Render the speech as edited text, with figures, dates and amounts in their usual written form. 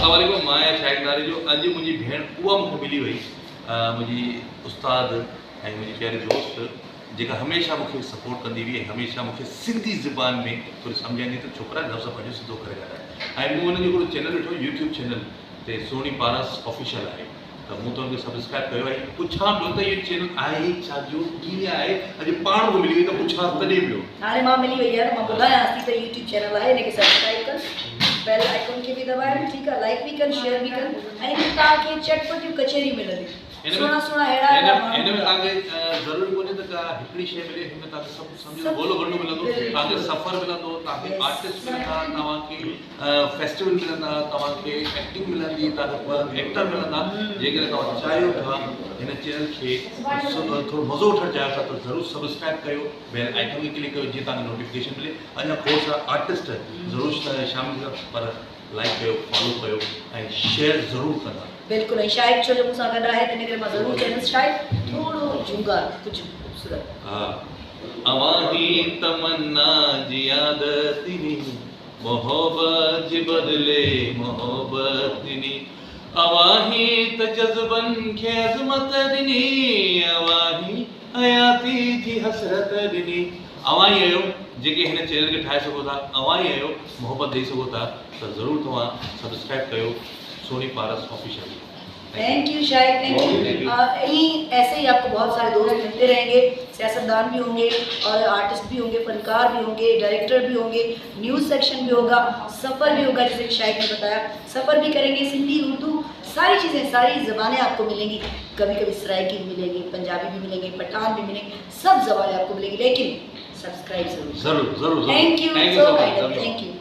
अस्सलाम वालेकुम। मां शाहिद नारी जो अॼु मुंहिंजी भेण उहा मूंखे मिली वई, मुंहिंजी उस्ताद ऐं मुंहिंजी प्यारी दोस्त जेका हमेशह मूंखे सपोर्ट कंदी हुई, हमेशह मूंखे सिंधी ज़ुबान में थोड़ी सम्झाईंदी त छोकिरा लफ़्ज़ पंहिंजो सिधो करे ॻाल्हाए। ऐं मूं हुनजो हिकिड़ो चैनल ॾिठो, यूट्यूब चैनल ते सोनी पारस ऑफिशियल आहे, त मूं त हुनखे सब्सक्राइब कयो आहे। पुछां पियो त इहो चैनल आहे छा जो कीअं आहे, अॼु पाण मूंखे मिली वई त पुछां तॾहिं पियो। हाणे मां मिली वई आहे, मां ॿुधायांसि थी त यूट्यूब चैनल आहे, हिनखे सब्सक्राइब कर, बेल आइकन खे भी दबाए, ठीक है, लाइक भी कर, शेयर भी कर, ऐं तव्हांखे चटपटियूं कचेरी मिलंदी, सुहिणा सुहिणा अहिड़ा हिन में तव्हांखे ज़रूरी कोन्हे त का हिकिड़ी शइ मिले, हिन में तव्हांखे सभु सम्झो गोलो गंडो मिलंदो, तव्हांखे सफ़र मिलंदो, तव्हांखे आर्टिस्ट मिलंदा, तव्हांखे फेस्टिवल मिलंदा, तव्हांखे एक्टिंग मिलंदी, तव्हांखे एक्टर मिलंदा। जेकॾहिं तव्हां चाहियो था हिन चैनल खे थोरो मज़ो वठणु चाहियो था त ज़रूरु सब्सक्राइब कयो, बेल आइकन खे क्लिक कयो जीअं तव्हांखे नोटिफिकेशन मिले। अञा खोड़ सारा आर्टिस्ट ज़रूरु शामिल थिया, पर लाइक कयो, फॉलो कयो ऐं शेयर ज़रूरु कंदा। बिल्कुलु। ऐं शाहिद छो जो मूंसां गॾु आहे, त इन करे मां ज़रूरु चईंदुसि शाहिद थोरो झूंगार कुझु ख़ूबसूरत। हा, अवाही तमन्ना जी आदत नी, मोहब्बत जी बदले मोहब्बत नी, अवाही त जज़्बनि खे अज़मत ॾिनी, अवाही हयाती जी हसरत ॾिनी। अवाही आहियो जेके हिन चैनल खे ठाहे सघो था, अवाही आहियो मोहब्बत ॾेई सघो था, त ज़रूरु तव्हां सब्सक्राइब कयो सोनी पारस ऑफिशियल। थैंक यू शाहिद, थैंक यू। ऐसे ही आपको बहुत सारे दोस्त मिलते रहेंगे, सियासतदान भी होंगे और आर्टिस्ट भी होंगे, फनकार भी होंगे, डायरेक्टर भी होंगे, न्यूज़ सेक्शन भी होगा, सफ़र भी होगा, जैसे शाहिद ने बताया सफ़र भी करेंगे, सिंधी उर्दू सारी चीज़ें, सारी ज़बानें आपको मिलेंगी। कभी कभी सराइकी मिलेंगी, पंजाबी भी मिलेंगे, पठान भी मिलेंगे, सब ज़बानें आपको मिलेंगी, लेकिन सब्सक्राइब जरूर। जरूर जरूर। Thank you so much, thank U.